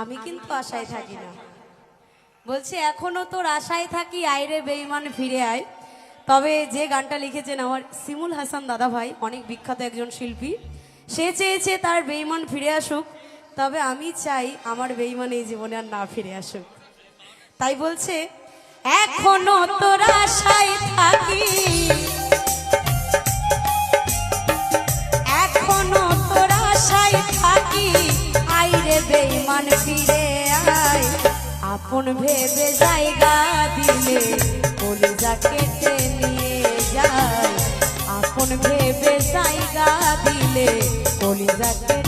আমি কিন্তু আশায় থাকি না। বলছে এখনো তোর আশায় থাকি, আইরে বেঈমান ফিরে আয়। তবে যে গানটা লিখেছেন আমার শিমুল হাসান দাদা ভাই, অনেক বিখ্যাত একজন শিল্পী, সে চেয়েছে তার বেঈমান ফিরে আসুক। তবে আমি চাই আমার বেঈমান এই জীবনে আর না ফিরে আসুক। তাই বলছে এখনো তোর আশায় থাকি, এখনো তোর আশায় থাকি, আইরে বেঈমান ফিরে আয়। আপন ভেবে জায়গা দিলে কলিজা কেটে নিয়ে যায়, আপন ভেবে জায়গা দিলে কলিজা কেটে